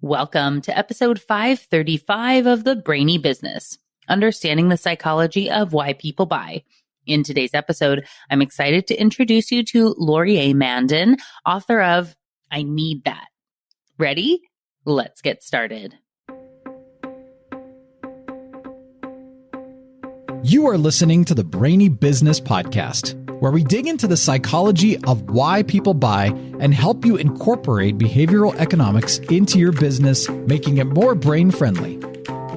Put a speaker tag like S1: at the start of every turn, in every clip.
S1: Welcome to episode 535 of the Brainy Business, understanding the psychology of why people buy. In today's episode, I'm excited to introduce you to Laurier Mandin, author of I Need That. Ready? Let's get started.
S2: You are listening to the Brainy Business Podcast, where we dig into the psychology of why people buy and help you incorporate behavioral economics into your business, making it more brain-friendly.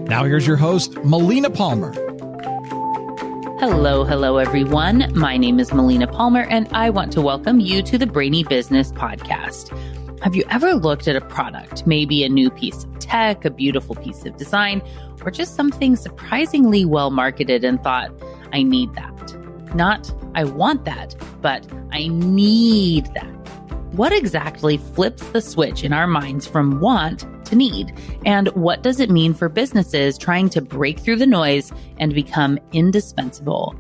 S2: Now here's your host, Melina Palmer.
S1: Hello, everyone. My name is Melina Palmer, and I want to welcome you to the Brainy Business Podcast. Have you ever looked at a product, maybe a new piece of tech, a beautiful piece of design, or just something surprisingly well marketed and thought, I need that? Not, I want that, but I need that. What exactly flips the switch in our minds from want to need? And what does it mean for businesses trying to break through the noise and become indispensable?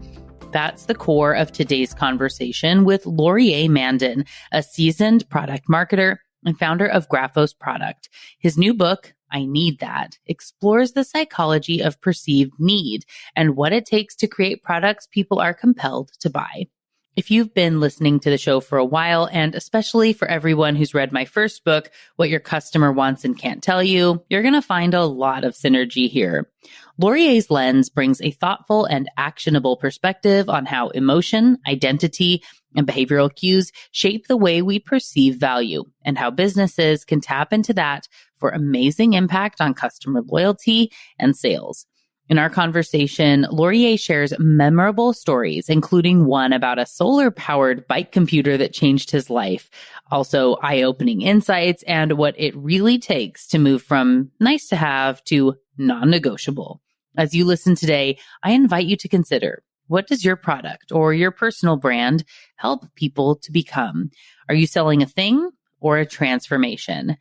S1: That's the core of today's conversation with Laurier Mandin, a seasoned product marketer and founder of Graphos Product. His new book, I Need That, explores the psychology of perceived need and what it takes to create products people are compelled to buy. If you've been listening to the show for a while, and especially for everyone who's read my first book, What Your Customer Wants and Can't Tell You, you're going to find a lot of synergy here. Laurier's lens brings a thoughtful and actionable perspective on how emotion, identity, and behavioral cues shape the way we perceive value, and how businesses can tap into that for amazing impact on customer loyalty and sales. In our conversation, Laurier shares memorable stories, including one about a solar-powered bike computer that changed his life, also eye-opening insights, and what it really takes to move from nice to have to non-negotiable. As you listen today, I invite you to consider, what does your product or your personal brand help people to become? Are you selling a thing or a transformation?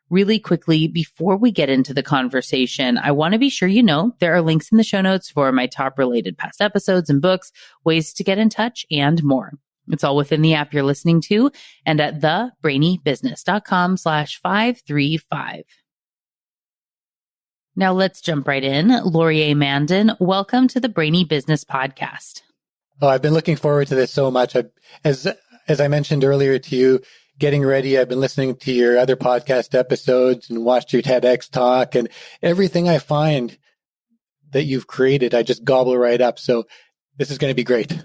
S1: Really quickly, before we get into the conversation, I want to be sure you know there are links in the show notes for my top related past episodes and books, ways to get in touch, and more. It's all within the app you're listening to and at thebrainybusiness.com/535. Now let's jump right in. Laurier Mandin, welcome to the Brainy Business Podcast.
S3: Oh, I've been looking forward to this so much. As I mentioned earlier to you, getting ready, I've been listening to your other podcast episodes and watched your TEDx talk, and everything I find that you've created, I just gobble right up. So this is going to be great.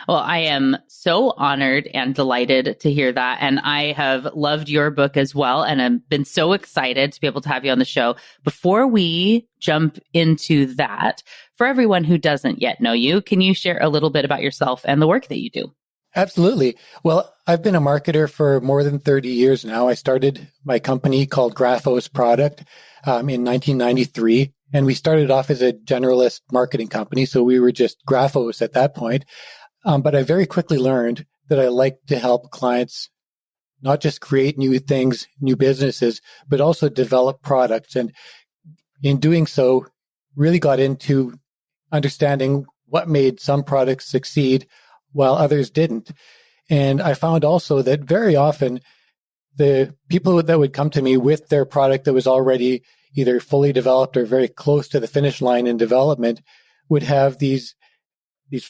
S1: Well, I am so honored and delighted to hear that. And I have loved your book as well. And I've been so excited to be able to have you on the show. Before we jump into that, for everyone who doesn't yet know you, can you share a little bit about yourself and the work that you do?
S3: Absolutely. Well, I've been a marketer for more than 30 years now. I started my company called Graphos Product in 1993. And we started off as a generalist marketing company. So we were just Graphos at that point. But I very quickly learned that I like to help clients not just create new things, new businesses, but also develop products. And in doing so, really got into understanding what made some products succeed while others didn't. And I found also that very often the people that would come to me with their product that was already either fully developed or very close to the finish line in development would have these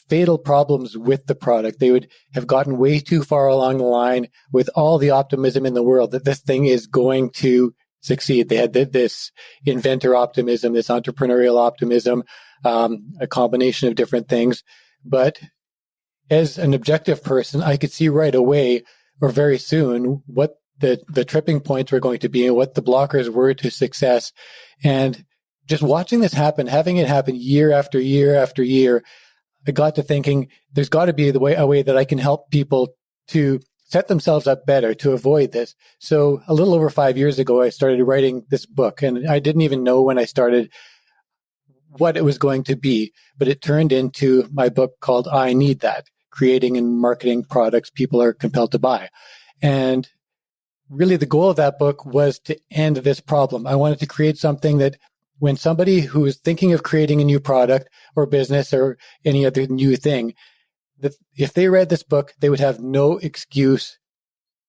S3: fatal problems with the product. They would have gotten way too far along the line with all the optimism in the world that this thing is going to succeed. They had this inventor optimism, this entrepreneurial optimism, a combination of different things. But as an objective person, I could see right away or very soon what the tripping points were going to be and what the blockers were to success. And just watching this happen, having it happen year after year after year, I got to thinking there's got to be a way that I can help people to set themselves up better to avoid this. So a little over 5 years ago, I started writing this book, and I didn't even know when I started what it was going to be, but it turned into my book called I Need That, Creating and Marketing Products People Are Compelled to Buy. And really the goal of that book was to end this problem. I wanted to create something that when somebody who is thinking of creating a new product or business or any other new thing, that if they read this book, they would have no excuse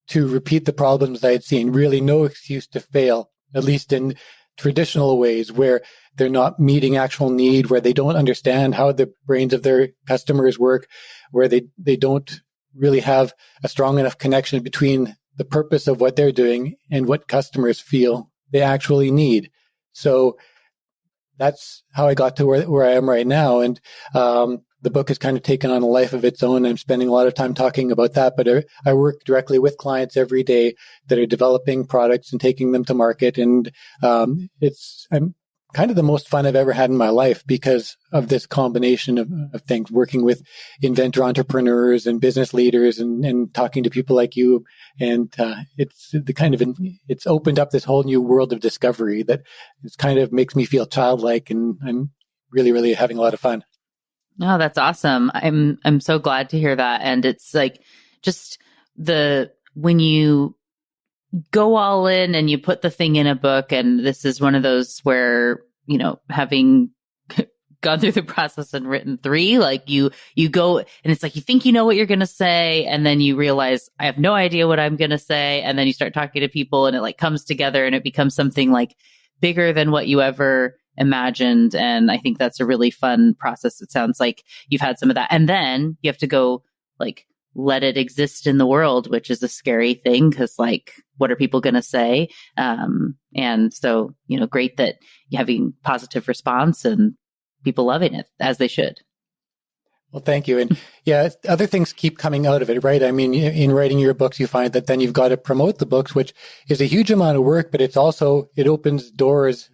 S3: to repeat the problems I had seen, really no excuse to fail at least in traditional ways where they're not meeting actual need, where they don't understand how the brains of their customers work, where they don't really have a strong enough connection between the purpose of what they're doing and what customers feel they actually need. So that's how I got to where I am right now. And the book has kind of taken on a life of its own. I'm spending a lot of time talking about that, but I work directly with clients every day that are developing products and taking them to market. And I'm kind of the most fun I've ever had in my life because of this combination of things, working with inventor entrepreneurs and business leaders and talking to people like you. And it's opened up this whole new world of discovery that it's kind of makes me feel childlike, and I'm really, really having a lot of fun.
S1: Oh, that's awesome. I'm so glad to hear that. And it's like just when you go all in and you put the thing in a book, and this is one of those where, having gone through the process and written 3, like you go and it's like, you think you know what you're going to say. And then you realize I have no idea what I'm going to say. And then you start talking to people and it like comes together and it becomes something like bigger than what you ever imagined. And I think that's a really fun process. It sounds like you've had some of that. And then you have to go like let it exist in the world, which is a scary thing because like, what are people going to say? And so, great that you're having positive response and people loving it as they should.
S3: Well, thank you. And yeah, other things keep coming out of it, right? I mean, in writing your books, you find that then you've got to promote the books, which is a huge amount of work, but it opens doors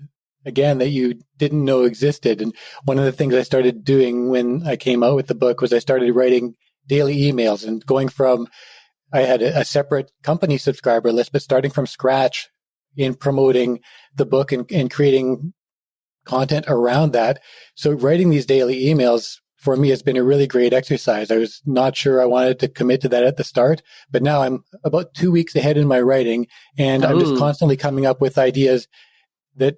S3: again that you didn't know existed. And one of the things I started doing when I came out with the book was I started writing daily emails and going from, I had a separate company subscriber list, but starting from scratch in promoting the book and creating content around that. So writing these daily emails for me has been a really great exercise. I was not sure I wanted to commit to that at the start, but now I'm about 2 weeks ahead in my writing, and I'm just constantly coming up with ideas that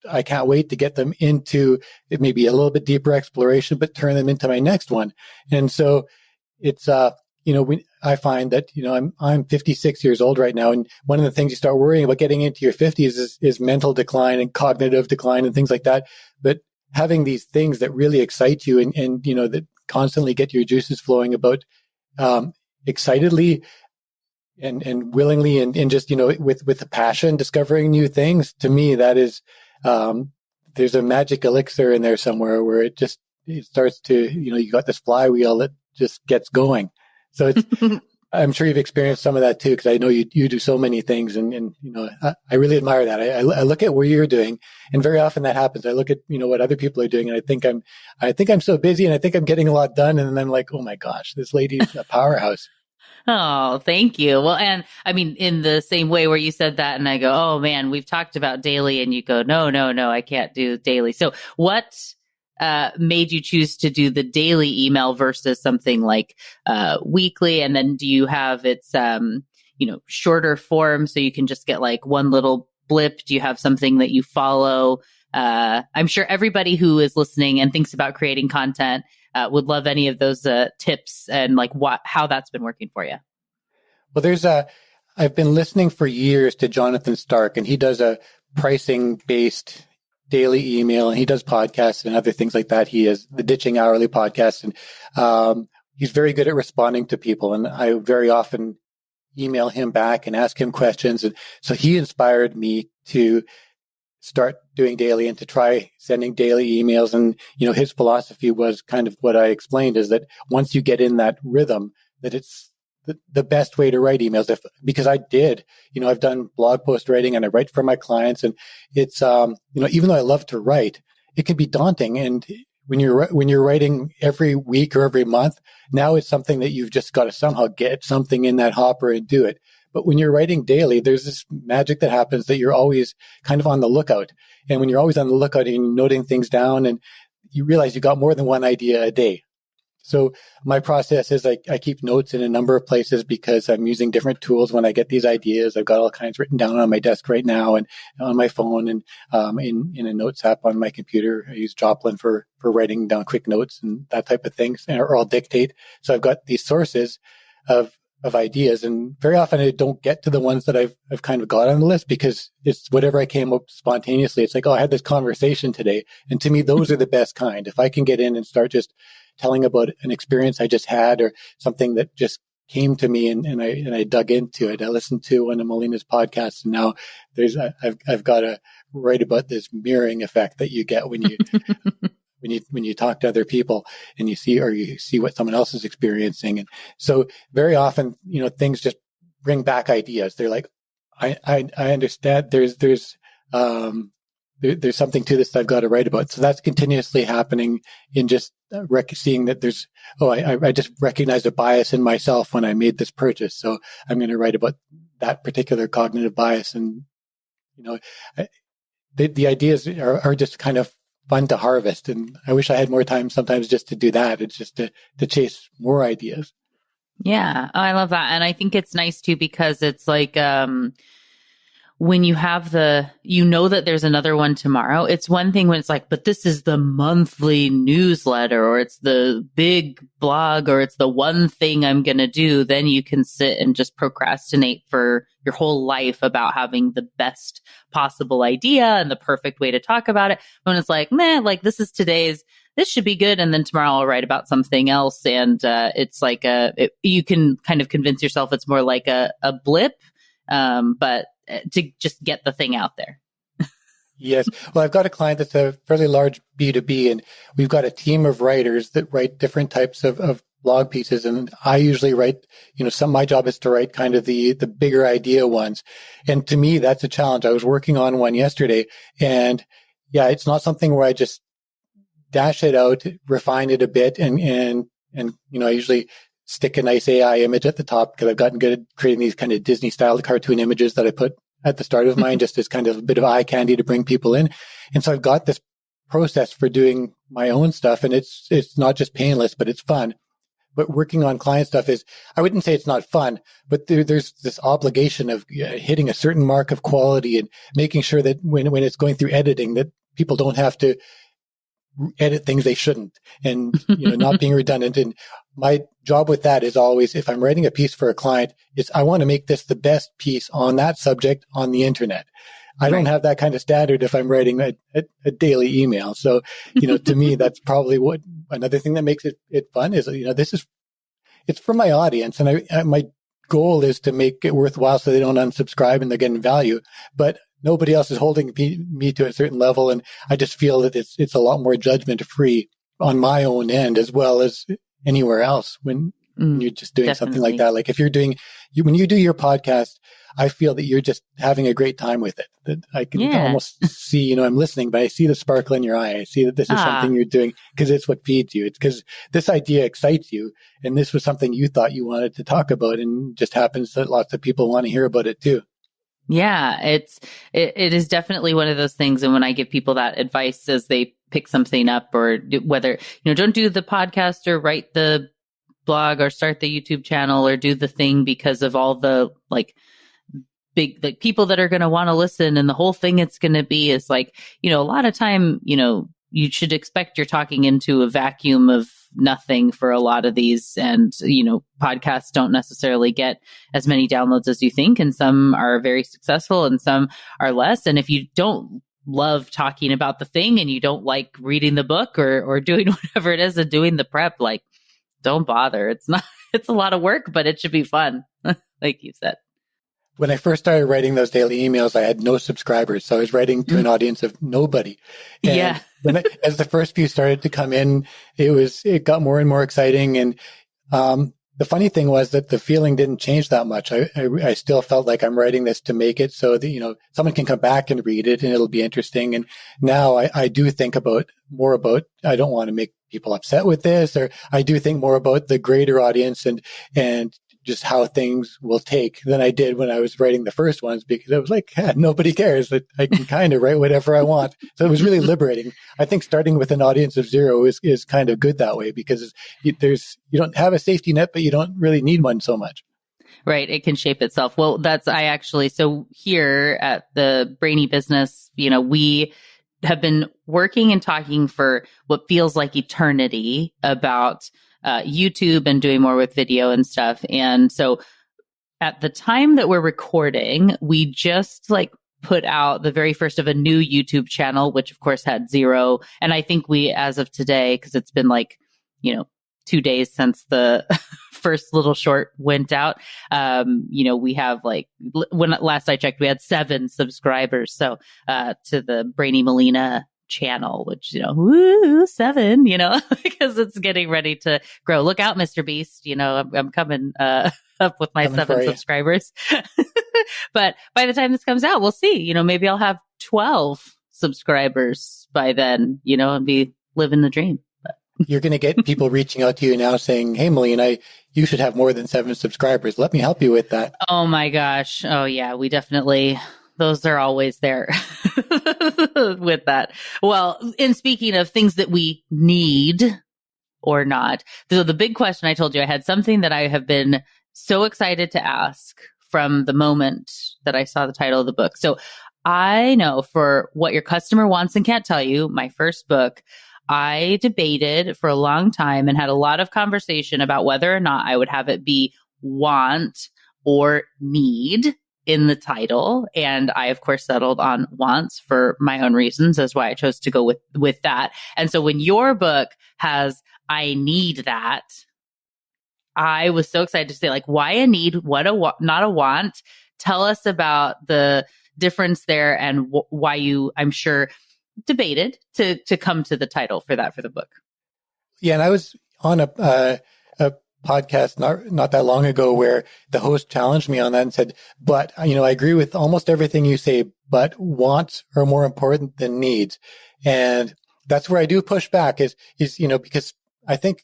S3: I can't wait to get them into it, maybe a little bit deeper exploration, but turn them into my next one. And so it's, I find that, I'm 56 years old right now. And one of the things you start worrying about getting into your 50s is mental decline and cognitive decline and things like that. But having these things that really excite you and that constantly get your juices flowing about, excitedly and willingly and just, with a passion, discovering new things, to me, that is, there's a magic elixir in there somewhere where it starts to, you got this flywheel that just gets going. So it's, I'm sure you've experienced some of that too, because I know you do so many things, and I really admire that. I look at what you're doing, and very often that happens. I look at what other people are doing, and I think I'm so busy, and I think I'm getting a lot done, and then I'm like, oh my gosh, this lady's a powerhouse.
S1: Oh, thank you. Well, and I mean, in the same way where you said that, and I go, oh man, we've talked about daily, and you go, no, I can't do daily. So what made you choose to do the daily email versus something like weekly? And then do you have its shorter form so you can just get like one little blip? Do you have something that you follow? I'm sure everybody who is listening and thinks about creating content would love any of those tips and like how that's been working for you.
S3: Well, I've been listening for years to Jonathan Stark, and he does a pricing based daily email, and he does podcasts and other things like that. He has the Ditching Hourly podcast, and he's very good at responding to people. And I very often email him back and ask him questions. And so he inspired me to start doing daily and to try sending daily emails. And, his philosophy was kind of what I explained, is that once you get in that rhythm, that it's the best way to write emails. Because I did, I've done blog post writing and I write for my clients, and it's, even though I love to write, it can be daunting. And when you're writing every week or every month, now it's something that you've just got to somehow get something in that hopper and do it. But when you're writing daily, there's this magic that happens that you're always kind of on the lookout. And when you're always on the lookout and you're noting things down, and you realize you got more than one idea a day. So my process is I keep notes in a number of places because I'm using different tools when I get these ideas. I've got all kinds written down on my desk right now and on my phone and in a notes app on my computer. I use Joplin for writing down quick notes and that type of things, or I'll dictate. So I've got these sources of of ideas. And very often I don't get to the ones that I've kind of got on the list because it's whatever I came up spontaneously. It's like, oh, I had this conversation today. And to me, those are the best kind. If I can get in and start just telling about an experience I just had or something that just came to me and I dug into it. I listened to one of Melina's podcasts, and now I've got to write about this mirroring effect that you get when you when you talk to other people and you see what someone else is experiencing. And so very often, things just bring back ideas. They're like, I understand there's something to this that I've got to write about. So that's continuously happening in just seeing that I just recognized a bias in myself when I made this purchase. So I'm going to write about that particular cognitive bias. And, the ideas are just kind of fun to harvest. And I wish I had more time sometimes just to do that. It's just to chase more ideas.
S1: Yeah, I love that. And I think it's nice too, because it's like, when you have that there's another one tomorrow, it's one thing when it's like, but this is the monthly newsletter, or it's the big blog, or it's the one thing I'm going to do. Then you can sit and just procrastinate for your whole life about having the best possible idea and the perfect way to talk about it. When it's like, this is this should be good. And then tomorrow I'll write about something else. And it's like you can kind of convince yourself it's more like a blip, but to just get the thing out there.
S3: Yes. Well, I've got a client that's a fairly large B2B, and we've got a team of writers that write different types of blog pieces. And I usually write, my job is to write kind of the bigger idea ones. And to me, that's a challenge. I was working on one yesterday, and it's not something where I just dash it out, refine it a bit. And I usually stick a nice AI image at the top because I've gotten good at creating these kind of Disney style cartoon images that I put at the start of mine, just as kind of a bit of eye candy to bring people in. And so I've got this process for doing my own stuff, and it's not just painless, but it's fun. But working on client stuff I wouldn't say it's not fun, but there's this obligation of hitting a certain mark of quality and making sure that when it's going through editing, that people don't have to edit things they shouldn't, and not being redundant. And my job with that is always, if I'm writing a piece for a client, I want to make this the best piece on that subject on the internet. I don't have that kind of standard if I'm writing a daily email. So, to me, that's probably another thing that makes it fun is, it's for my audience, and my goal is to make it worthwhile so they don't unsubscribe and they're getting value. But nobody else is holding me to a certain level. And I just feel that it's a lot more judgment free on my own end as well as anywhere else when you're just doing something like that. Like if when you do your podcast, I feel that you're just having a great time with it. That I can almost see, I'm listening, but I see the sparkle in your eye. I see that this is something you're doing because it's what feeds you. It's because this idea excites you. And this was something you thought you wanted to talk about, and just happens that lots of people want to hear about it too.
S1: Yeah, it is definitely one of those things. And when I give people that advice as they pick something up, or whether, don't do the podcast or write the blog or start the YouTube channel or do the thing because of all the big people that are going to want to listen, and the whole thing it's going to be is a lot of time, you should expect you're talking into a vacuum of nothing for a lot of these. And, podcasts don't necessarily get as many downloads as you think. And some are very successful and some are less. And if you don't love talking about the thing and you don't like reading the book or doing whatever it is and doing the prep, don't bother. It's a lot of work, but it should be fun. Like you said.
S3: When I first started writing those daily emails, I had no subscribers. So I was writing to an audience of nobody. And as the first few started to come in, it got more and more exciting. And the funny thing was that the feeling didn't change that much. I still felt like I'm writing this to make it so that, someone can come back and read it and it'll be interesting. And now I do think more about, I don't want to make people upset with this, or I do think more about the greater audience and just how things will take than I did when I was writing the first ones, because I was like, nobody cares. I can kind of write whatever I want. So it was really liberating. I think starting with an audience of 0 is kind of good that way, because you don't have a safety net, but you don't really need one so much.
S1: Right. It can shape itself. Well, so here at the Brainy Business, we have been working and talking for what feels like eternity about YouTube and doing more with video and stuff. And so at the time that we're recording, we just put out the very first of a new YouTube channel, which of course had 0. And I think we, as of today, because it's been 2 days since the first little short went out, we have when last I checked, we had 7 subscribers. So to the Brainy Melina channel, which, woo, 7, because it's getting ready to grow. Look out, Mr. Beast. I'm coming up with my 7 subscribers. But by the time this comes out, we'll see. Maybe I'll have 12 subscribers by then, and be living the dream. But
S3: you're going to get people reaching out to you now saying, hey, Melina, you should have more than 7 subscribers. Let me help you with that.
S1: Oh my gosh. Oh yeah, we definitely, those are always there with that. Well, and speaking of things that we need or not, so the big question I told you, I had something that I have been so excited to ask from the moment that I saw the title of the book. So I know for What Your Customer Wants and Can't Tell You, my first book, I debated for a long time and had a lot of conversation about whether or not I would have it be want or need in the title. And I, of course, settled on wants for my own reasons. That's why I chose to go with that. And so when your book has I need that, I was so excited to say, why a need, what not a want. Tell us about the difference there and why you, I'm sure, debated to come to the title for the book.
S3: Yeah, and I was on a podcast not that long ago where the host challenged me on that and said, but, I agree with almost everything you say, but wants are more important than needs. And that's where I do push back is because I think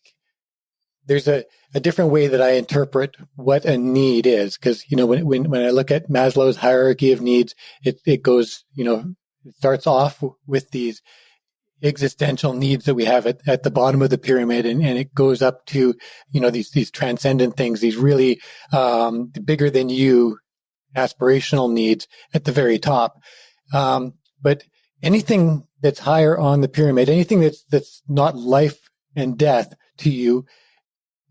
S3: there's a different way that I interpret what a need is. Because, when I look at Maslow's hierarchy of needs, it goes, it starts off with these existential needs that we have at the bottom of the pyramid. And it goes up to, these transcendent things, these really bigger than you aspirational needs at the very top. But anything that's higher on the pyramid, anything that's not life and death to you,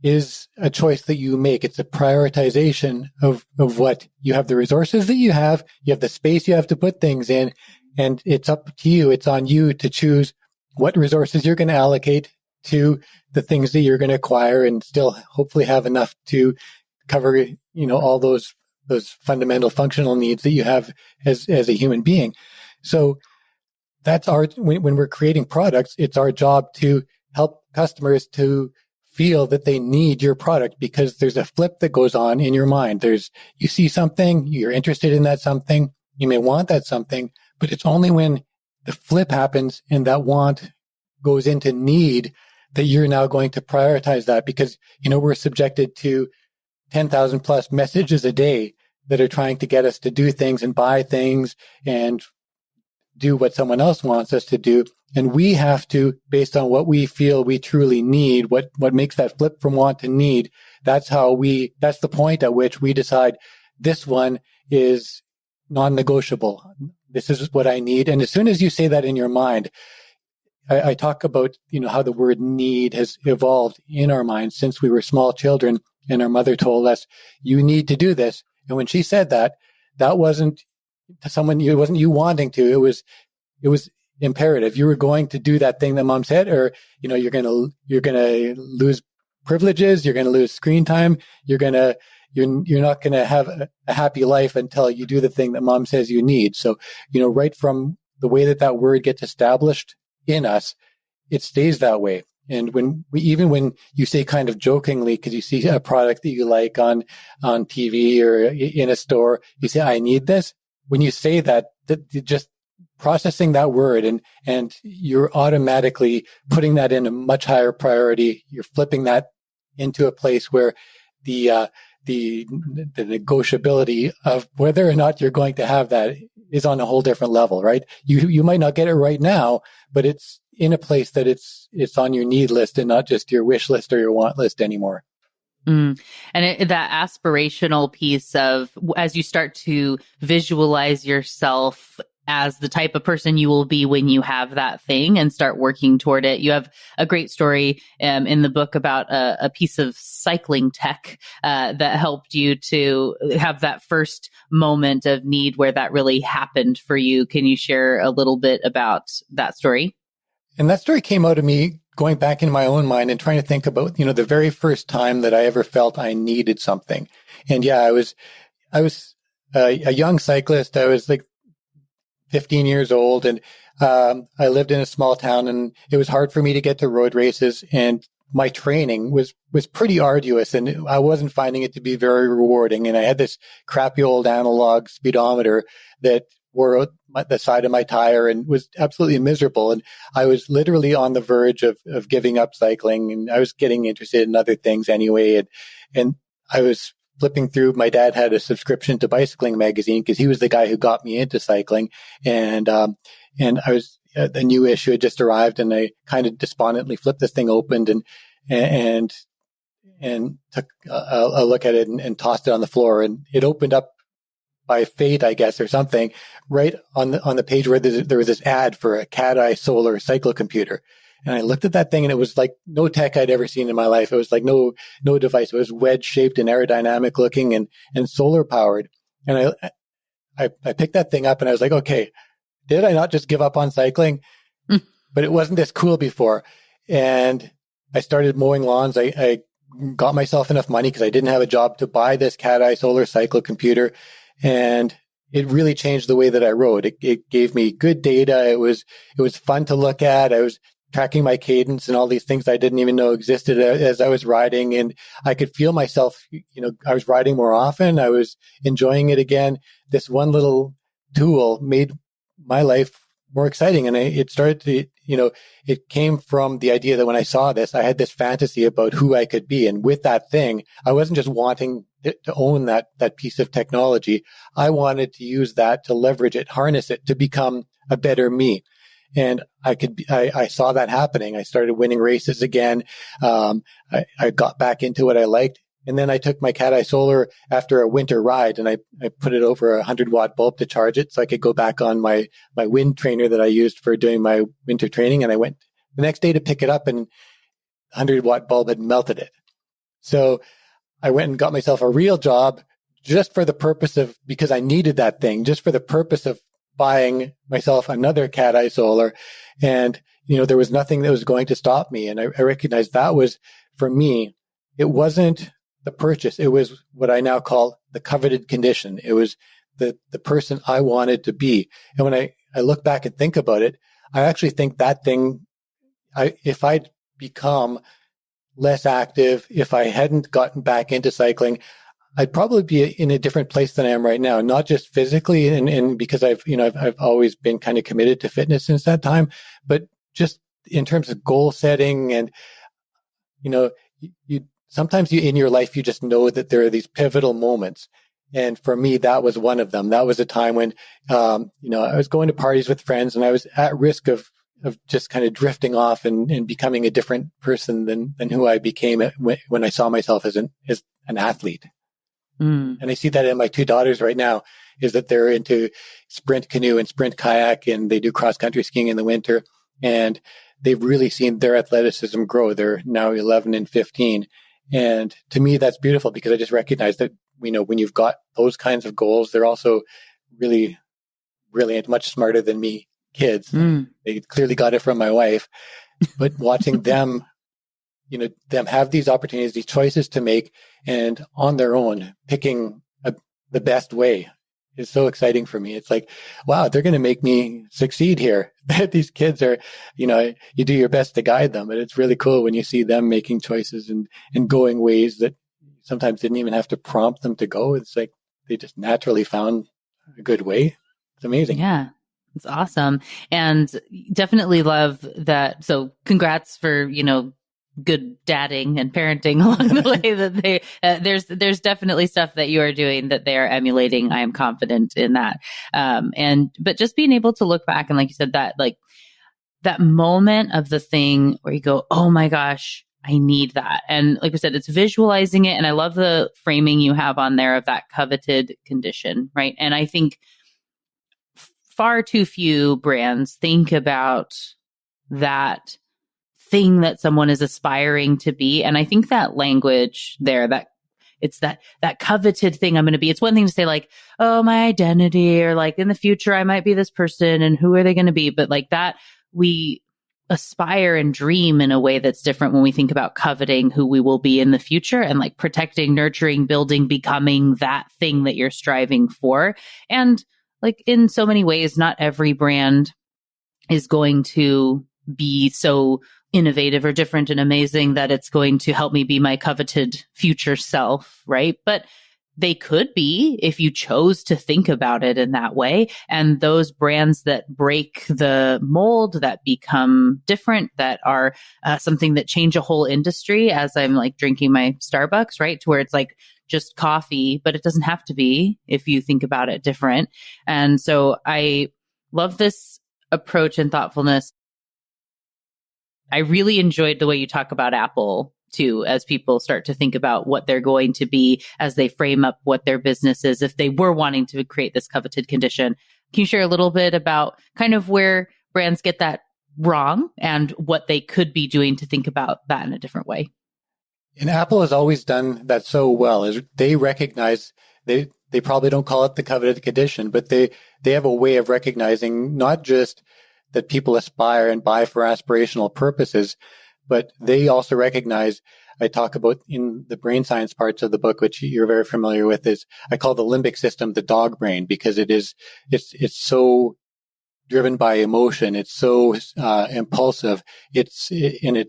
S3: is a choice that you make. It's a prioritization of what you have, the resources that you have the space you have to put things in, and it's up to you. It's on you to choose what resources you're going to allocate to the things that you're going to acquire and still hopefully have enough to cover, all those fundamental functional needs that you have as a human being. So that's when we're creating products, it's our job to help customers to feel that they need your product, because there's a flip that goes on in your mind. You see something, you're interested in that something, you may want that something, but it's only when the flip happens and that want goes into need that you're now going to prioritize that, because, we're subjected to 10,000 plus messages a day that are trying to get us to do things and buy things and do what someone else wants us to do. And we have to, based on what we feel we truly need, what makes that flip from want to need, that's the point at which we decide this one is non-negotiable. This is what I need. And as soon as you say that in your mind, I talk about, how the word need has evolved in our minds since we were small children and our mother told us, you need to do this. And when she said that, that wasn't someone, it wasn't you wanting to, it was imperative. You were going to do that thing that mom said, or, you're going to lose privileges. You're going to lose screen time. You're not going to have a happy life until you do the thing that mom says you need. So, right from the way that word gets established in us, it stays that way. And when you say kind of jokingly, because you see a product that you like on TV or in a store, you say, I need this. When you say that just processing that word and you're automatically putting that in a much higher priority. You're flipping that into a place where the negotiability of whether or not you're going to have that is on a whole different level, right? You might not get it right now, but it's in a place that it's on your need list and not just your wish list or your want list anymore.
S1: And that aspirational piece of, as you start to visualize yourself as the type of person you will be when you have that thing and start working toward it. You have a great story in the book about a piece of cycling tech that helped you to have that first moment of need where that really happened for you. Can you share a little bit about that story?
S3: And that story came out of me going back in my own mind and trying to think about, the very first time that I ever felt I needed something. And yeah, I was a young cyclist. I was like 15 years old, and I lived in a small town, and it was hard for me to get to road races, and my training was pretty arduous, and I wasn't finding it to be very rewarding. And I had this crappy old analog speedometer that wore out the side of my tire and was absolutely miserable. And I was literally on the verge of giving up cycling, and I was getting interested in other things anyway. And I was flipping through. My dad had a subscription to Bicycling magazine because he was the guy who got me into cycling. And I was, the new issue had just arrived, and I kind of despondently flipped this thing open and took a look at it and tossed it on the floor. And it opened up by fate, I guess, or something, right on the page where there was this ad for a cat-eye solar cyclocomputer. And I looked at that thing, and it was like no tech I'd ever seen in my life. It was like no device. It was wedge-shaped and aerodynamic looking and solar powered. And I picked that thing up, and I was like, okay, did I not just give up on cycling? But it wasn't this cool before. And I started mowing lawns. I got myself enough money because I didn't have a job to buy this cat-eye solar cyclocomputer. And it really changed the way that I rode. It gave me good data. It was fun to look at. I was tracking my cadence and all these things I didn't even know existed as I was riding. And I could feel myself, I was riding more often. I was enjoying it again. This one little tool made my life more exciting. And it started to, it came from the idea that when I saw this, I had this fantasy about who I could be. And with that thing, I wasn't just wanting to own that piece of technology. I wanted to use that to leverage it, harness it to become a better me. And I saw that happening. I started winning races again. I got back into what I liked. And then I took my cat-eye solar after a winter ride, and I put it over a 100-watt bulb to charge it so I could go back on my wind trainer that I used for doing my winter training. And I went the next day to pick it up, and the 100-watt bulb had melted it. So I went and got myself a real job just for the purpose of, because I needed that thing, just for the purpose of buying myself another cat-eye solar. And, there was nothing that was going to stop me. And I recognized that was, for me, it wasn't the purchase. It was what I now call the coveted condition. It was the person I wanted to be. And when I look back and think about it, I actually think that thing, if I'd become less active, if I hadn't gotten back into cycling, I'd probably be in a different place than I am right now. Not just physically, and because I've always been kind of committed to fitness since that time, but just in terms of goal setting. And you sometimes in your life, you just know that there are these pivotal moments. And for me, that was one of them. That was a time when, I was going to parties with friends, and I was at risk of just kind of drifting off and becoming a different person than who I became when I saw myself as an athlete. And I see that in my two daughters right now, is that they're into sprint canoe and sprint kayak, and they do cross country skiing in the winter. And they've really seen their athleticism grow. They're now 11 and 15. And to me, that's beautiful, because I just recognize that, when you've got those kinds of goals, they're also really brilliant, much smarter than me kids. They clearly got it from my wife. But watching them, them have these opportunities, these choices to make, and on their own, picking the best way is so exciting for me. It's like, wow, they're going to make me succeed here. These kids are, you do your best to guide them, but it's really cool when you see them making choices and going ways that sometimes didn't even have to prompt them to go. It's like they just naturally found a good way. It's amazing.
S1: Yeah. It's awesome. And definitely love that. So congrats for, good dadding and parenting along the way that they, there's definitely stuff that you are doing that they are emulating. I am confident in that. But just being able to look back and, like you said, that moment of the thing where you go, oh my gosh, I need that. And like we said, it's visualizing it. And I love the framing you have on there of that coveted condition, right? And I think far too few brands think about that thing that someone is aspiring to be. And I think that language there, that it's that coveted thing I'm going to be. It's one thing to say like, oh, my identity, or like in the future, I might be this person and who are they going to be? But like that, we aspire and dream in a way that's different when we think about coveting who we will be in the future, and like protecting, nurturing, building, becoming that thing that you're striving for. And like in so many ways, not every brand is going to be so innovative or different and amazing that it's going to help me be my coveted future self, right? But they could be if you chose to think about it in that way. And those brands that break the mold, that become different, that are something that change a whole industry, as I'm like drinking my Starbucks, right? To where it's like just coffee, but it doesn't have to be if you think about it different. And so I love this approach and thoughtfulness. I really enjoyed the way you talk about Apple too, as people start to think about what they're going to be as they frame up what their business is, if they were wanting to create this coveted condition. Can you share a little bit about kind of where brands get that wrong and what they could be doing to think about that in a different way?
S3: And Apple has always done that so well, is they recognize they probably don't call it the coveted condition, but they have a way of recognizing not just that people aspire and buy for aspirational purposes, but they also recognize, I talk about in the brain science parts of the book, which you're very familiar with, is I call the limbic system the dog brain, because it's so driven by emotion. It's so impulsive. It's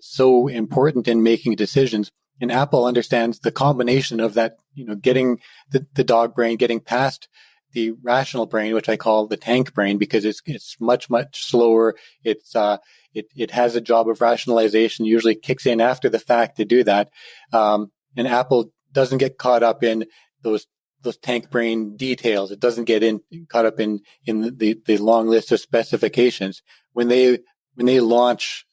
S3: so important in making decisions. And Apple understands the combination of that, getting the dog brain, getting past the rational brain, which I call the tank brain, because it's much, much slower. It has a job of rationalization, usually kicks in after the fact to do that. And Apple doesn't get caught up in those tank brain details. It doesn't get caught up in the long list of specifications. When they launch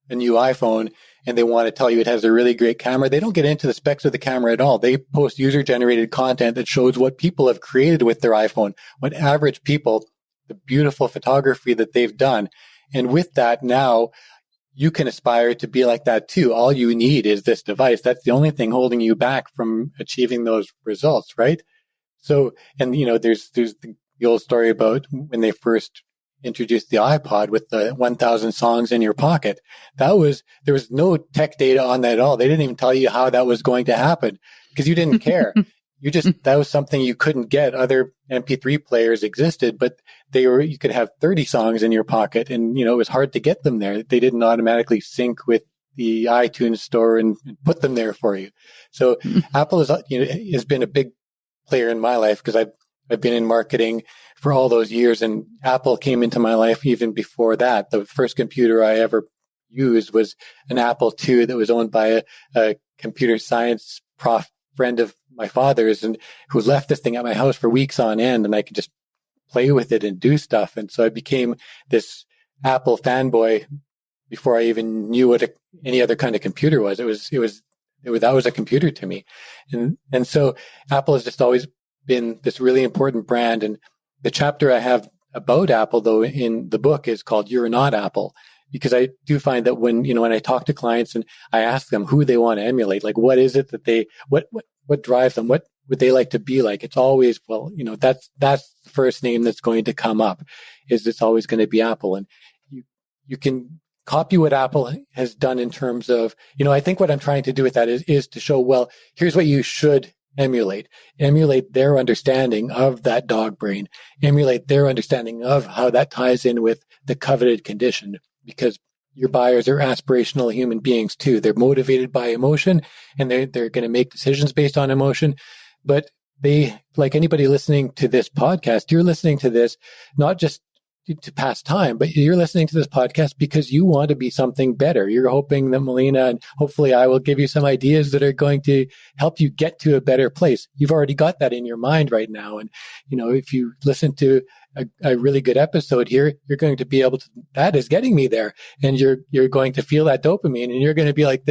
S3: a new iPhone and they want to tell you it has a really great camera, they don't get into the specs of the camera at all. They post user-generated content that shows what people have created with their iPhone, what average people, the beautiful photography that they've done. And with that, now you can aspire to be like that too. All you need is this device. That's the only thing holding you back from achieving those results, right? So, and there's the old story about when they first introduced the iPod with the 1,000 songs in your pocket. There was no tech data on that at all. They didn't even tell you how that was going to happen because you didn't care. That was something you couldn't get. Other MP3 players existed, but you could have 30 songs in your pocket, and it was hard to get them there. They didn't automatically sync with the iTunes store and put them there for you. So Apple has been a big player in my life because I've been in marketing for all those years, and Apple came into my life even before that. The first computer I ever used was an Apple II that was owned by a computer science friend of my father's, and who left this thing at my house for weeks on end, and I could just play with it and do stuff. And so I became this Apple fanboy before I even knew what any other kind of computer was. That was a computer to me. And so Apple has just always been this really important brand. And the chapter I have about Apple, though, in the book is called You're Not Apple, because I do find that when I talk to clients and I ask them who they want to emulate, like what is it that what drives them, what would they like to be like? It's always, that's the first name that's going to come up. It's always going to be Apple. And you can copy what Apple has done in terms of, I think what I'm trying to do with that is to show, well, here's what you should emulate their understanding of that dog brain, emulate their understanding of how that ties in with the coveted condition, because your buyers are aspirational human beings too. They're motivated by emotion, and they're going to make decisions based on emotion. But they, like anybody listening to this podcast, you're listening to this not just to pass time, but you're listening to this podcast because you want to be something better. You're hoping that Melina and hopefully I will give you some ideas that are going to help you get to a better place. You've already got that in your mind right now. And, if you listen to a really good episode here, you're going to be able to, that is getting me there. And you're going to feel that dopamine, and you're going to be like,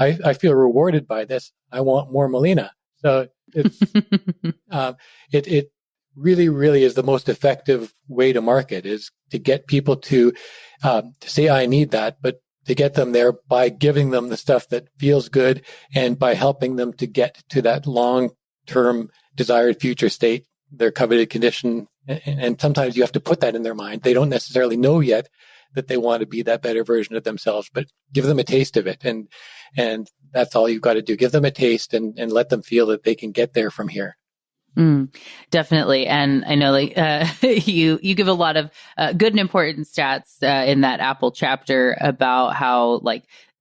S3: I feel rewarded by this. I want more Melina. So it's, really, really is the most effective way to market, is to get people to say, I need that, but to get them there by giving them the stuff that feels good and by helping them to get to that long-term desired future state, their coveted condition. And sometimes you have to put that in their mind. They don't necessarily know yet that they want to be that better version of themselves, but give them a taste of it. And that's all you've got to do. Give them a taste and let them feel that they can get there from here.
S1: Definitely. And I know you give a lot of good and important stats in that Apple chapter about how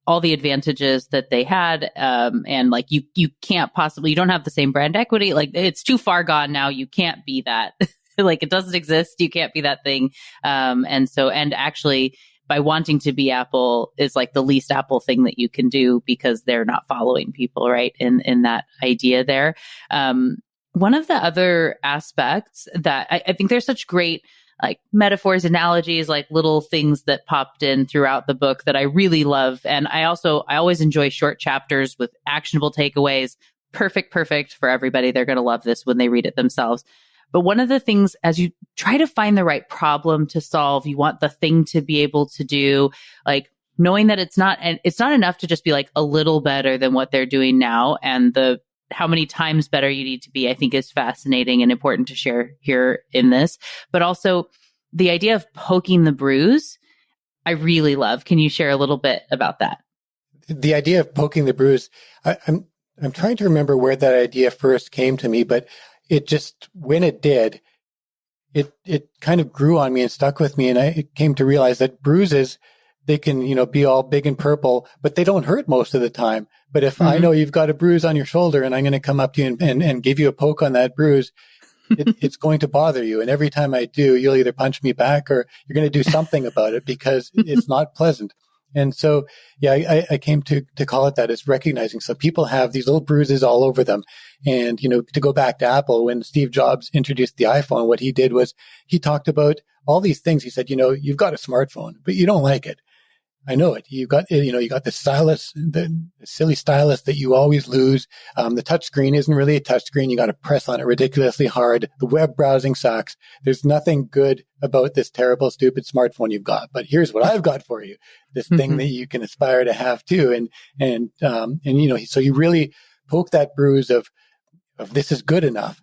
S1: all the advantages that they had. And you can't possibly, you don't have the same brand equity. It's too far gone now. You can't be that. It doesn't exist. You can't be that thing. And actually by wanting to be Apple is the least Apple thing that you can do, because they're not following people, right? In that idea there. One of the other aspects that I think there's such great metaphors, analogies, little things that popped in throughout the book that I really love. And I always enjoy short chapters with actionable takeaways. Perfect for everybody. They're going to love this when they read it themselves. But one of the things, as you try to find the right problem to solve, you want the thing to be able to do, knowing that it's not enough to just be a little better than what they're doing now, and how many times better you need to be, I think is fascinating and important to share here in this. But also the idea of poking the bruise, I really love. Can you share a little bit about that?
S3: The idea of poking the bruise, I'm trying to remember where that idea first came to me, but it just, when it did, it kind of grew on me and stuck with me. And I came to realize that bruises, they can, be all big and purple, but they don't hurt most of the time. But if I know you've got a bruise on your shoulder and I'm going to come up to you and give you a poke on that bruise, it's going to bother you. And every time I do, you'll either punch me back or you're going to do something about it because it's not pleasant. And so, yeah, I came to call it that. It's recognizing. So people have these little bruises all over them. And, to go back to Apple, when Steve Jobs introduced the iPhone, what he did was he talked about all these things. He said, you've got a smartphone, but you don't like it. I know it. You got the stylus, the silly stylus that you always lose. The touch screen isn't really a touch screen. You got to press on it ridiculously hard. The web browsing sucks. There's nothing good about this terrible, stupid smartphone you've got. But here's what I've got for you: this thing that you can aspire to have too. And so you really poke that bruise of this is good enough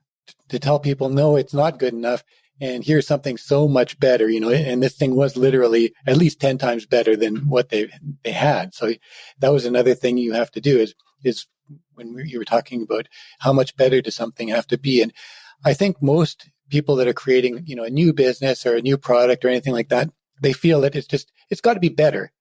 S3: to tell people, no, it's not good enough. And here's something so much better, and this thing was literally at least 10 times better than what they had. So that was another thing you have to do is when you were talking about how much better does something have to be. And I think most people that are creating, a new business or a new product or anything like that, they feel that it's got to be better.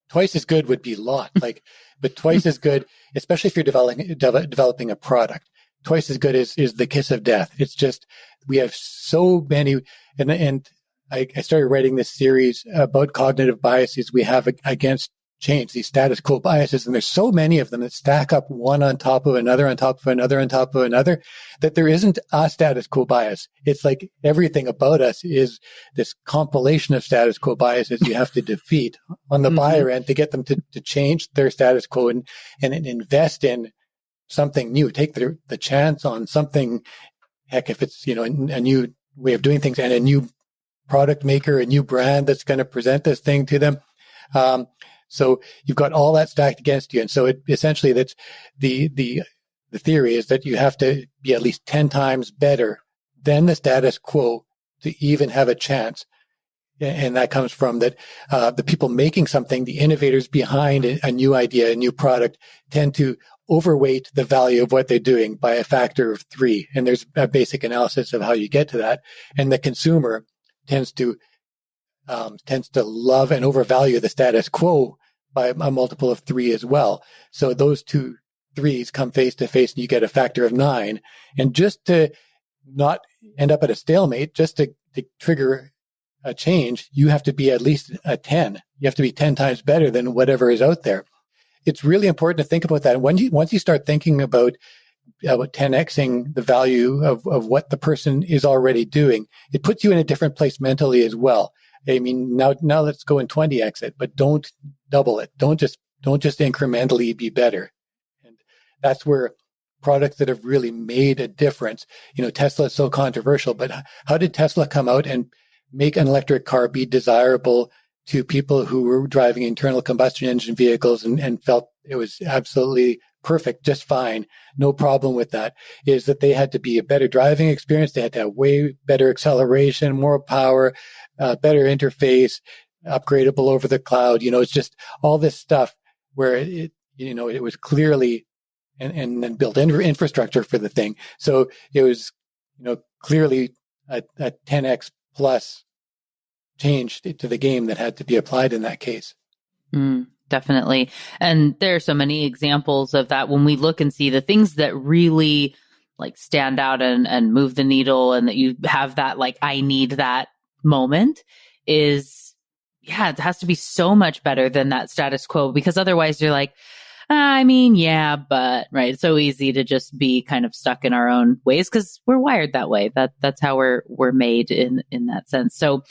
S3: Twice as good would be a lot, but twice as good, especially if you're developing a product. Twice as good is the kiss of death. It's just, we have so many, and I started writing this series about cognitive biases we have against change, these status quo biases, and there's so many of them that stack up one on top of another, on top of another, on top of another, that there isn't a status quo bias. It's like everything about us is this compilation of status quo biases you have to defeat on the buyer end to get them to change their status quo and invest in something new, take the chance on something. Heck, if it's, a new way of doing things and a new product maker, a new brand that's going to present this thing to them. So you've got all that stacked against you. And so essentially that's the theory is that you have to be at least 10 times better than the status quo to even have a chance. And that comes from that the people making something, the innovators behind a new idea, a new product, tend to overweight the value of what they're doing by a factor of 3. And there's a basic analysis of how you get to that. And the consumer tends to love and overvalue the status quo by a multiple of 3 as well. So those two 3s come face to face and you get a factor of 9. And just to not end up at a stalemate, just to trigger a change, you have to be at least a 10. You have to be 10 times better than whatever is out there. It's really important to think about that. And once you start thinking about 10xing the value of what the person is already doing, it puts you in a different place mentally as well. I mean, now let's go and 20x it, but don't double it. Don't just incrementally be better. And that's where products that have really made a difference. Tesla is so controversial, but how did Tesla come out and make an electric car be desirable to people who were driving internal combustion engine vehicles and felt it was absolutely perfect, just fine, no problem with that, is that they had to be a better driving experience. They had to have way better acceleration, more power, better interface, upgradable over the cloud. It's just all this stuff where it was clearly and then built infrastructure for the thing. So it was, clearly a 10x plus change to the game that had to be applied in that case.
S1: Definitely. And there are so many examples of that when we look and see the things that really stand out and move the needle, and that you have that I need that moment is, it has to be so much better than that status quo, because otherwise you're but right. It's so easy to just be kind of stuck in our own ways because we're wired that way. That's how we're made in that sense. So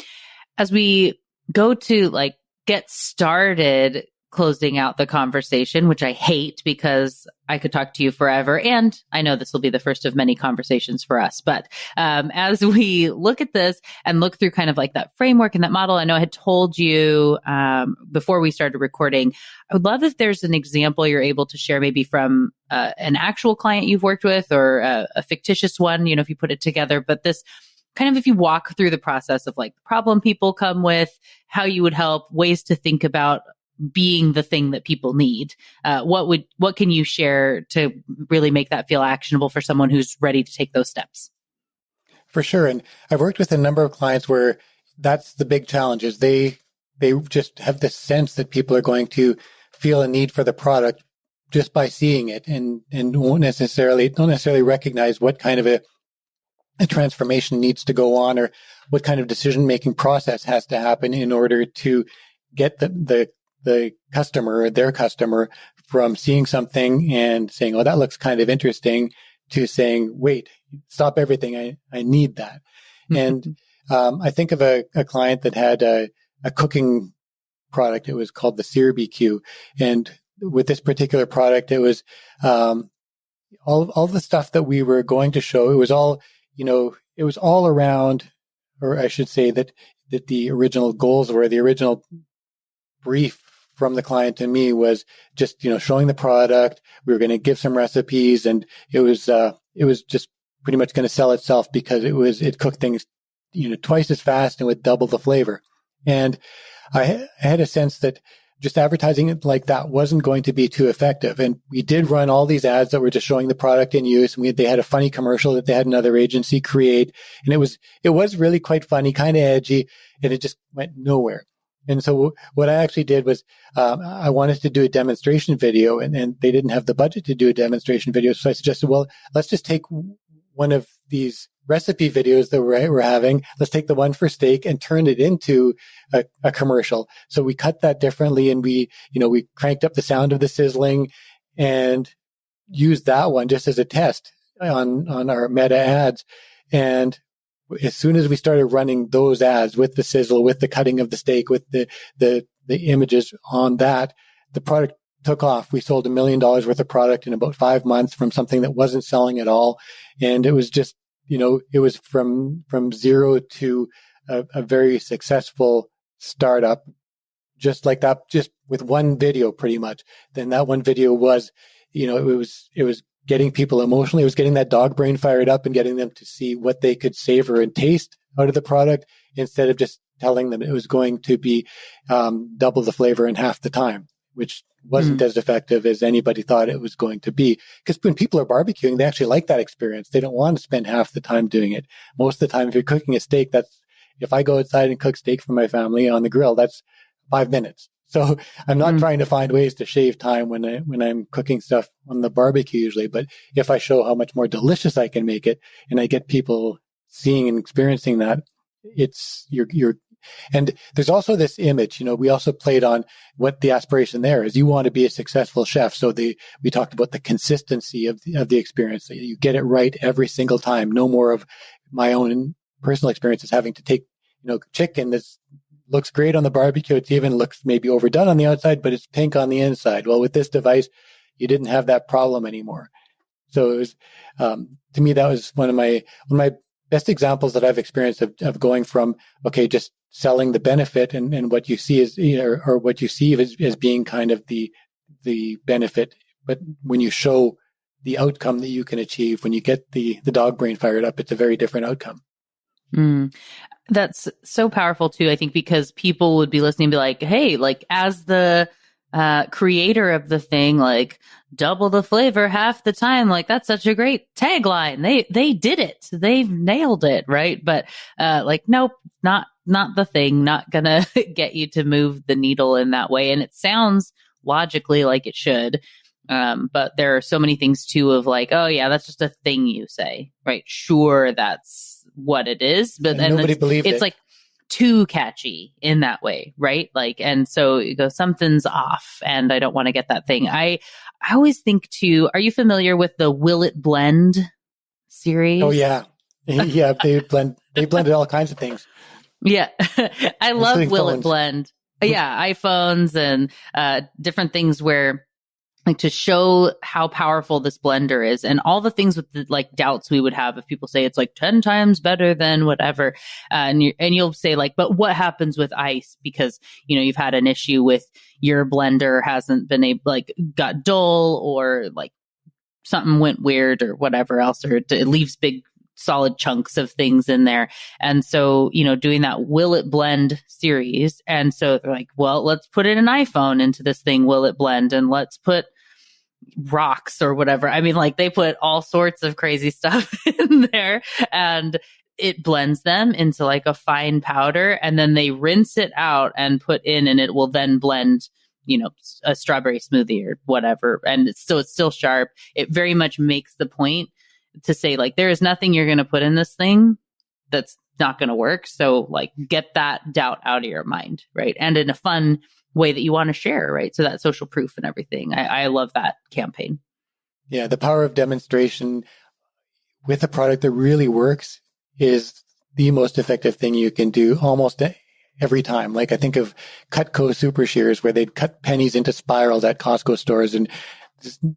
S1: as we go to get started closing out the conversation, which I hate because I could talk to you forever. And I know this will be the first of many conversations for us. But as we look at this and look through kind of that framework and that model, I know I had told you before we started recording, I would love if there's an example you're able to share, maybe from an actual client you've worked with or a fictitious one, if you put it together. But this kind of, if you walk through the process of the problem people come with, how you would help, ways to think about being the thing that people need. What can you share to really make that feel actionable for someone who's ready to take those steps?
S3: For sure. And I've worked with a number of clients where that's the big challenge is they just have this sense that people are going to feel a need for the product just by seeing it and don't necessarily recognize what kind of a transformation needs to go on or what kind of decision-making process has to happen in order to get the customer or their customer from seeing something and saying, oh, that looks kind of interesting, to saying, wait, stop everything. I need that. And I think of a client that had a cooking product. It was called the Sear BQ. And with this particular product, it was all the stuff that we were going to show. It was all, it was all around, or I should say that the original goals were, the original brief from the client to me was just, showing the product. We were going to give some recipes, and it was just pretty much going to sell itself because it cooked things, twice as fast and with double the flavor. And I had a sense that just advertising it like that wasn't going to be too effective. And we did run all these ads that were just showing the product in use. And they had a funny commercial that they had another agency create. And it was really quite funny, kind of edgy, and it just went nowhere. And so what I actually did was, I wanted to do a demonstration video, and they didn't have the budget to do a demonstration video. So I suggested, well, let's just take one of these recipe videos that we're having. Let's take the one for steak and turn it into a commercial. So we cut that differently, and we cranked up the sound of the sizzling and used that one just as a test on our meta ads. And as soon as we started running those ads with the sizzle, with the cutting of the steak, with the images on that, the product took off. We sold $1 million worth of product in about 5 months from something that wasn't selling at all. And it was just, it was from zero to a very successful startup, just like that, just with one video pretty much. Then that one video was, it was getting people emotionally. It was getting that dog brain fired up and getting them to see what they could savor and taste out of the product, instead of just telling them it was going to be double the flavor in half the time, which wasn't as effective as anybody thought it was going to be. Because when people are barbecuing, they actually like that experience. They don't want to spend half the time doing it. Most of the time, if you're cooking a steak, if I go outside and cook steak for my family on the grill, that's 5 minutes. So I'm not trying to find ways to shave time when I'm cooking stuff on the barbecue usually. But if I show how much more delicious I can make it, and I get people seeing and experiencing that, and there's also this image, we also played on what the aspiration there is. You want to be a successful chef. So we talked about the consistency of the experience. You get it right every single time. No more of my own personal experiences having to take, chicken that's looks great on the barbecue. It even looks maybe overdone on the outside, but it's pink on the inside. Well, with this device, you didn't have that problem anymore. So it was, to me, that was one of my best examples that I've experienced of going from, okay, just selling the benefit and what you see is, or what you see as being kind of the benefit. But when you show the outcome that you can achieve, when you get the dog brain fired up, it's a very different outcome.
S1: That's so powerful too, I think, because people would be listening and be like, hey, like as the creator of the thing, like double the flavor half the time, like that's such a great tagline. They did it. They've nailed it, right? But like, nope, not the thing, not gonna get you to move the needle in that way. And it sounds logically like it should. But there are so many things too of like, oh yeah, that's just a thing you say, right? Sure, that's what it is, but then
S3: nobody believed
S1: it's
S3: it.
S1: like too catchy in that way, right? Like, and so you go, something's off, and I don't want to get that thing. I always think too. Are you familiar with the Will It Blend series?
S3: Oh yeah, yeah. They blended all kinds of things.
S1: Yeah, I love Will It
S3: phones.
S1: Blend. Yeah, iPhones and different things where, like, to show how powerful this blender is, and all the things with the like doubts we would have if people say it's like 10 times better than whatever. And you'll say like, but what happens with ice? Because, you've had an issue with your blender hasn't been able, like got dull, or like something went weird or whatever else, or it leaves big solid chunks of things in there. And so, doing that Will It Blend series. And so they're like, well, let's put in an iPhone into this thing, Will It Blend? And let's put rocks or whatever. I mean, like they put all sorts of crazy stuff in there, and it blends them into like a fine powder, and then they rinse it out and put in, and it will then blend, a strawberry smoothie or whatever. And it's still sharp. It very much makes the point to say like, there is nothing you're going to put in this thing that's not going to work. So like, get that doubt out of your mind, right? And in a fun way that you want to share, right? So that social proof and everything. I love that campaign.
S3: Yeah, the power of demonstration with a product that really works is the most effective thing you can do almost every time. Like I think of Cutco Super Shears, where they'd cut pennies into spirals at Costco stores, and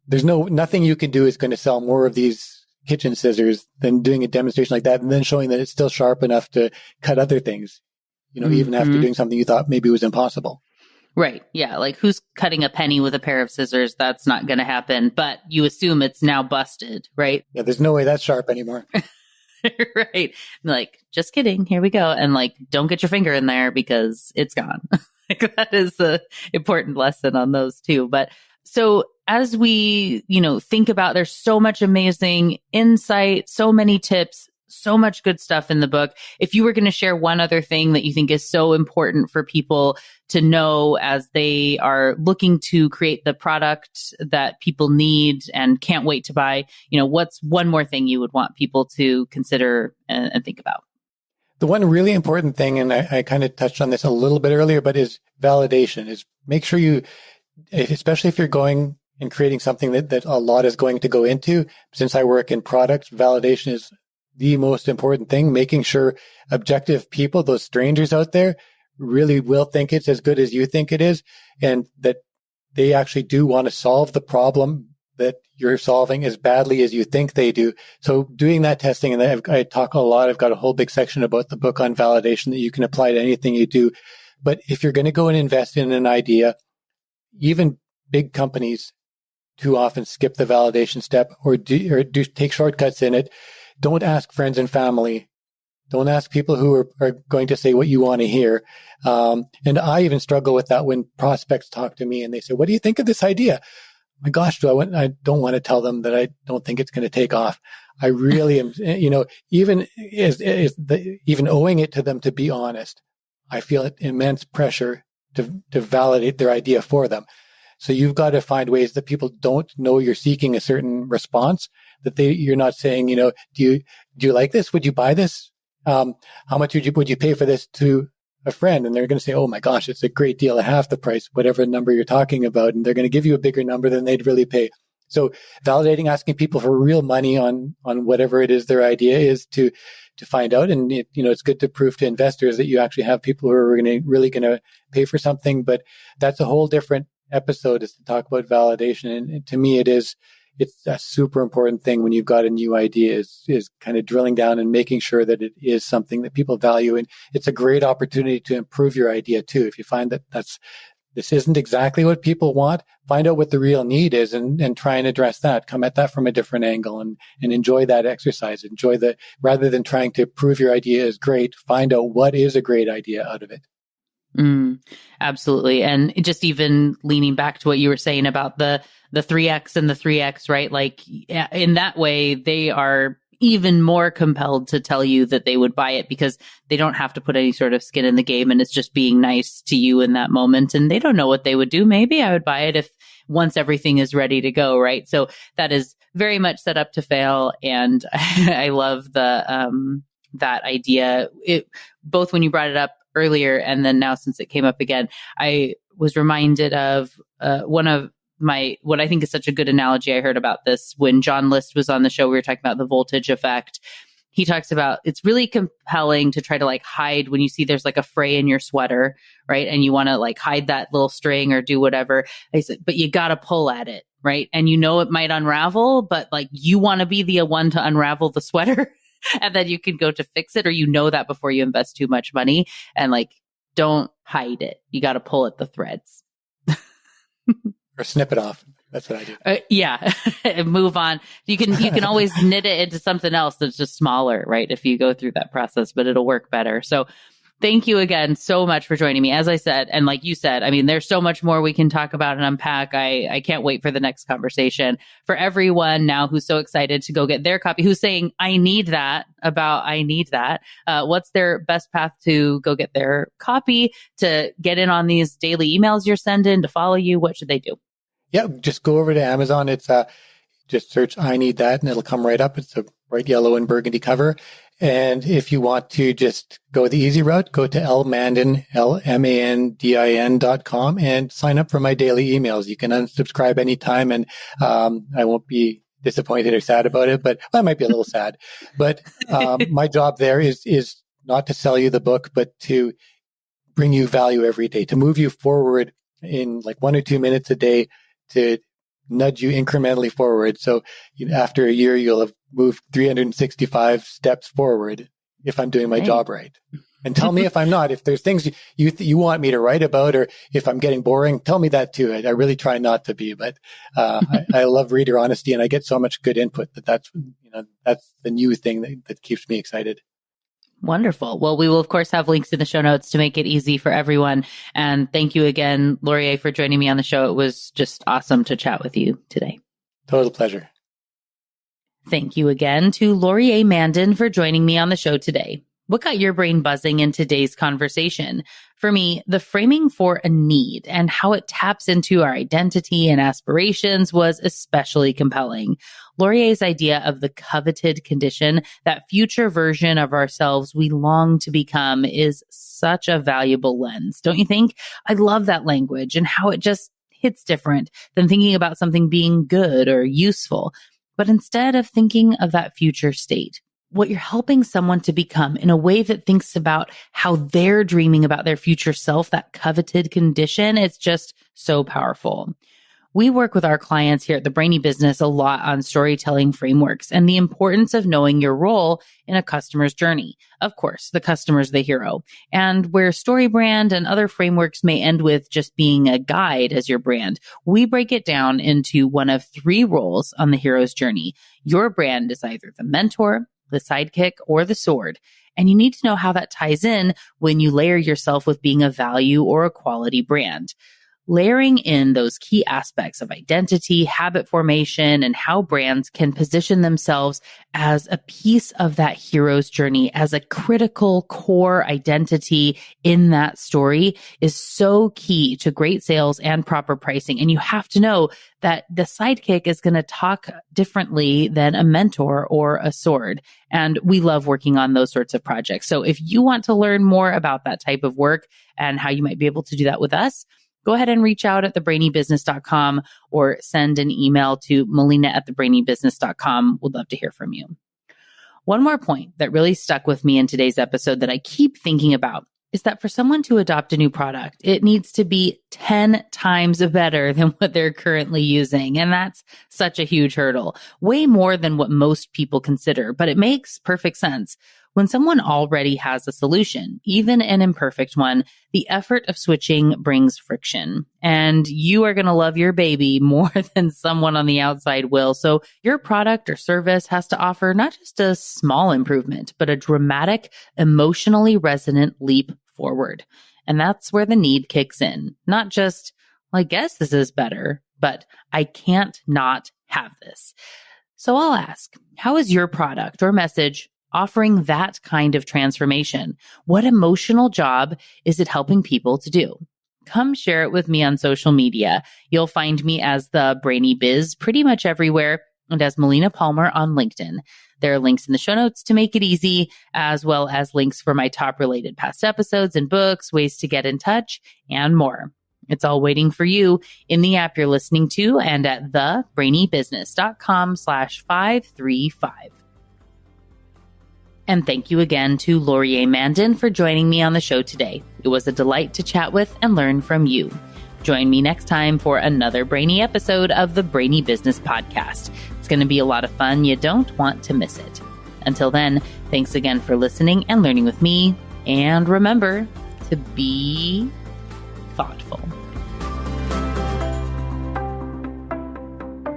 S3: there's nothing you can do is going to sell more of these kitchen scissors than doing a demonstration like that, and then showing that it's still sharp enough to cut other things, even after doing something you thought maybe was impossible.
S1: Right. Yeah. Like who's cutting a penny with a pair of scissors? That's not going to happen, but you assume it's now busted, right?
S3: Yeah. There's no way that's sharp anymore.
S1: Right. Like, just kidding. Here we go. And like, don't get your finger in there because it's gone. Like, that is the important lesson on those too. But so as we, think about, there's so much amazing insight, so many tips, so much good stuff in the book. If you were going to share one other thing that you think is so important for people to know as they are looking to create the product that people need and can't wait to buy, what's one more thing you would want people to consider and think about?
S3: The one really important thing, and I kind of touched on this a little bit earlier, but is validation. Is make sure you, especially if you're going and creating something that a lot is going to go into. Since I work in products, validation is the most important thing, making sure objective people, those strangers out there, really will think it's as good as you think it is, and that they actually do want to solve the problem that you're solving as badly as you think they do. So doing that testing, and I talk a lot, I've got a whole big section about the book on validation that you can apply to anything you do. But if you're going to go and invest in an idea, even big companies too often skip the validation step or do take shortcuts in it. Don't ask friends and family. Don't ask people who are going to say what you want to hear. And I even struggle with that when prospects talk to me and they say, what do you think of this idea? My gosh, I don't want to tell them that I don't think it's going to take off. I really am, even even owing it to them to be honest, I feel immense pressure to validate their idea for them. So you've got to find ways that people don't know you're seeking a certain response, that you're not saying, do you like this? Would you buy this? How much would you pay for this to a friend? And they're going to say, oh my gosh, it's a great deal at half the price, whatever number you're talking about. And they're going to give you a bigger number than they'd really pay. So validating, asking people for real money on whatever it is their idea is to find out. And it's good to prove to investors that you actually have people who are really going to pay for something. But that's a whole different episode, is to talk about validation. And to me, it is it's a super important thing when you've got a new idea is kind of drilling down and making sure that it is something that people value. And it's a great opportunity to improve your idea too. If you find that this isn't exactly what people want, find out what the real need is and try and address that. Come at that from a different angle and enjoy that exercise. Rather than trying to prove your idea is great, find out what is a great idea out of it.
S1: Absolutely. And just even leaning back to what you were saying about the 3X and the 3X, right? Like in that way, they are even more compelled to tell you that they would buy it because they don't have to put any sort of skin in the game, and it's just being nice to you in that moment. And they don't know what they would do. Maybe I would buy it if once everything is ready to go, right? So that is very much set up to fail. And I love that idea. Both when you brought it up earlier and then now since it came up again, I was reminded of one of what I think is such a good analogy I heard about this when John List was on the show. We were talking about the voltage effect. He talks about it's really compelling to try to like hide when you see there's like a fray in your sweater, right? And you want to like hide that little string or do whatever. I said, but you got to pull at it, right? And you know it might unravel, but like you want to be the one to unravel the sweater and then you can go to fix it, or you know that before you invest too much money, and like don't hide it. You got to pull at the threads.
S3: Or snip it off. That's what I do.
S1: Yeah. Move on. You can always knit it into something else that's just smaller, right? If you go through that process, but it'll work better. So thank you again so much for joining me. As I said, and like you said, I mean, there's so much more we can talk about and unpack. I can't wait for the next conversation. For everyone now who's so excited to go get their copy, who's saying, I need that, what's their best path to go get their copy, to get in on these daily emails you're sending, to follow you? What should they do?
S3: Yeah, just go over to Amazon. It's just search I Need That and it'll come right up. It's a bright yellow and burgundy cover. And if you want to just go the easy route, go to lmandin, LMANDIN.com and sign up for my daily emails. You can unsubscribe anytime and I won't be disappointed or sad about it, but I might be a little sad. But my job there is not to sell you the book, but to bring you value every day, to move you forward in like 1 or 2 minutes a day, to nudge you incrementally forward. So after a year, you'll have moved 365 steps forward if I'm doing my job right. And tell me if I'm not. If there's things you want me to write about, or if I'm getting boring, tell me that too. I really try not to be, but I love reader honesty, and I get so much good input that's the new thing that keeps me excited.
S1: Wonderful. Well, we will, of course, have links in the show notes to make it easy for everyone. And thank you again, Laurier, for joining me on the show. It was just awesome to chat with you today.
S3: Total pleasure.
S1: Thank you again to Laurier Mandin for joining me on the show today. What got your brain buzzing in today's conversation? For me, the framing for a need and how it taps into our identity and aspirations was especially compelling. Laurier's idea of the coveted condition, that future version of ourselves we long to become, is such a valuable lens, don't you think? I love that language and how it just hits different than thinking about something being good or useful, but instead of thinking of that future state, what you're helping someone to become in a way that thinks about how they're dreaming about their future self, that coveted condition, it's just so powerful. We work with our clients here at the Brainy Business a lot on storytelling frameworks and the importance of knowing your role in a customer's journey. Of course, the customer's the hero. And where StoryBrand and other frameworks may end with just being a guide as your brand, we break it down into one of 3 roles on the hero's journey. Your brand is either the mentor, the sidekick, or the sword. And you need to know how that ties in when you layer yourself with being a value or a quality brand. Layering in those key aspects of identity, habit formation, and how brands can position themselves as a piece of that hero's journey, as a critical core identity in that story, is so key to great sales and proper pricing. And you have to know that the sidekick is going to talk differently than a mentor or a sword. And we love working on those sorts of projects. So if you want to learn more about that type of work and how you might be able to do that with us, go ahead and reach out at thebrainybusiness.com or send an email to melina@thebrainybusiness.com. We'd love to hear from you. One more point that really stuck with me in today's episode that I keep thinking about is that for someone to adopt a new product, it needs to be 10 times better than what they're currently using. And that's such a huge hurdle, way more than what most people consider, but it makes perfect sense. When someone already has a solution, even an imperfect one, the effort of switching brings friction. And you are going to love your baby more than someone on the outside will. So your product or service has to offer not just a small improvement, but a dramatic, emotionally resonant leap forward. And that's where the need kicks in. Not just, well, I guess this is better, but I can't not have this. So I'll ask, how is your product or message offering that kind of transformation? What emotional job is it helping people to do? Come share it with me on social media. You'll find me as the Brainy Biz pretty much everywhere and as Melina Palmer on LinkedIn. There are links in the show notes to make it easy, as well as links for my top related past episodes and books, ways to get in touch, and more. It's all waiting for you in the app you're listening to and at thebrainybusiness.com/535. And thank you again to Laurier Mandin for joining me on the show today. It was a delight to chat with and learn from you. Join me next time for another brainy episode of the Brainy Business Podcast. It's going to be a lot of fun. You don't want to miss it. Until then, thanks again for listening and learning with me. And remember to be thoughtful.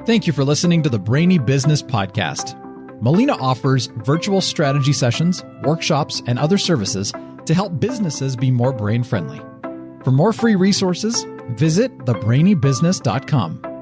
S2: Thank you for listening to the Brainy Business Podcast. Melina offers virtual strategy sessions, workshops, and other services to help businesses be more brain-friendly. For more free resources, visit thebrainybusiness.com.